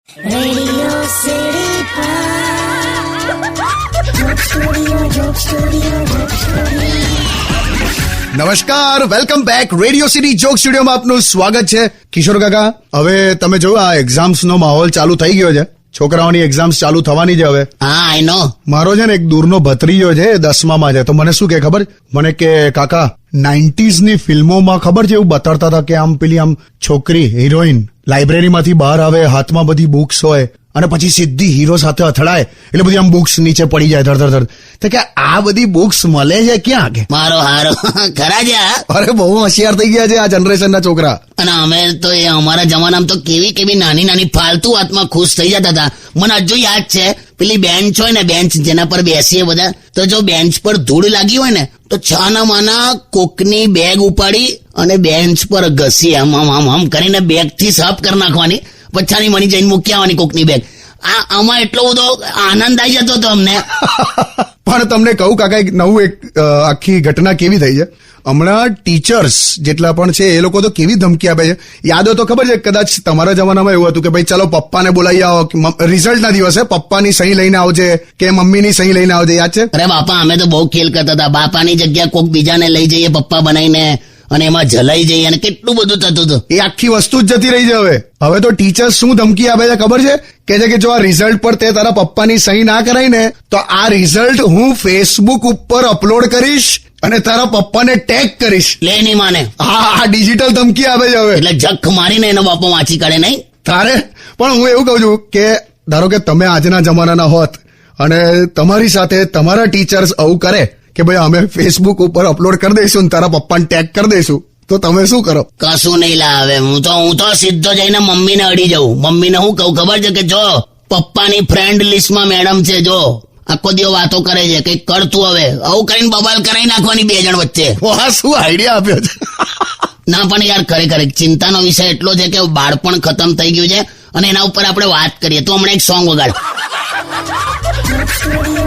Radio City Joke Studio, Joke Studio, Joke Studio. નમસ્કાર, welcome back. Radio city joke સ્ટુડિયોમાં આપનું સ્વાગત છે. કિશોર કાકા, હવે તમે જોયું આ એક્ઝામ્સ નો માહોલ ચાલુ થઈ ગયો છે. છોકરાઓની એક્ઝામ્સ ચાલુ થવાની છે હવે. હા, આઈ નો. મારો છે ને એક દૂરનો ભત્રીજો છે, 10માં છે. તો મને શું કે ખબર, મને કે કાકા 90s ની ફિલ્મોમાં ખબર છે એવું બતાડતા હતા કે આમ પેલી આમ છોકરી હિરોઈન લાઇબ્રેરીમાંથી બહાર આવે, હાથમાં બધી બુક્સ હોય અને પછી સીધી હીરો સાથે અથડાય એટલે બધી આમ બુક્સ નીચે પડી જાય ધડ. તો કે આ બધી બુક્સ મળે છે ક્યાં કે? મારો હારો ખરા છે આ? અરે બહુ હોશિયાર થઈ ગયા છે આ જનરેશનના છોકરા. અને અમે તો એ અમારા જમાનામાં તો કેવી નાની ફાલતુ વાતમાં ખુશ થઈ જતા હતા. મને હજુ યાદ છે, પેલી બેન્ચ હોય ને, બેન્ચ જેના પર બેસીએ બધા, તો જો બેન્ચ પર ધૂળ લાગી હોય ને તો છાના માના કોકની બેગ ઉપાડી અને બેન્ચ પર ઘસી આમ કરીને બેગ થી સાફ કરી નાખવાની, પછાની મણી જઈને મૂકી આવવાની કોકની બેગ. આમાં એટલો બધો આનંદ આવી જતો હતો અમને. પણ તમને કહું કાકા, એક આખી ઘટના કેવી થઈ છે. હમણાં ટીચર્સ જેટલા પણ છે એ લોકો તો કેવી ધમકી આપે છે. યાદ હોય તો ખબર છે, કદાચ તમારા જમાનામાં એવું હતું કે ભાઈ ચાલો પપ્પાને બોલાવી આવો, રિઝલ્ટના દિવસે પપ્પાની સહી લઈને આવજે કે મમ્મીની સહી લઈને આવજે. યાદ છે? અરે બાપા, અમે તો બહુ ખેલ કરતા હતા. બાપાની જગ્યા કોક બીજાને લઈ જઈએ પપ્પા બનાવીને અને એમાં જલાઈ જઈએ અને કેટલું બધું થતું હતું. એ આખી વસ્તુ જ જતી રહી છે હવે તો ટીચર્સ શું ધમકી આપે છે ખબર છે? કે છે કે જો આ રિઝલ્ટ પર તે તારા પપ્પાની સહી ના કરાય ને તો આ રિઝલ્ટ હું ફેસબુક ઉપર અપલોડ કરીશ અને તારા પપ્પાને ટેગ કરીશ. લે ની માને. હા, ડિજિટલ ધમકી આપે છે હવે. એટલે જખ મારીને એનો બાપો વાંચી કાઢે નહીં તારે. પણ હું એવું કહું છું કે ધારો કે તમે આજના જમાનાના હોત અને તમારી સાથે તમારા ટીચર્સ આવું કરે કે ભાઈ અમે ફેસબુક ઉપર અપલોડ કરી દઈશું ને તારા પપ્પાને ટેગ કરી દઈશું, તો તમે શું કરો? કશું નહીં લાવે. હું તો સીધો જઈને મમ્મીને અડી જાઉં. મમ્મીને હું કહું ખબર છે કે જો પપ્પાની ફ્રેન્ડ લિસ્ટમાં મેડમ છે, જો આખો દિવસ વાતો કરે છે, કઈક કરતું હવે આવું કરીને બબાલ કરાવી નાખવાની બે જણ વચ્ચે. વાહ, શું આઈડિયા આપ્યો છે. ના પણ યાર, ખરેખર ચિંતાનો વિષય એટલો છે કે બાળપણ ખતમ થઈ ગયું છે અને એના ઉપર આપણે વાત કરીએ તો હમણાં એક સોંગ વગાડ. Joke Studio,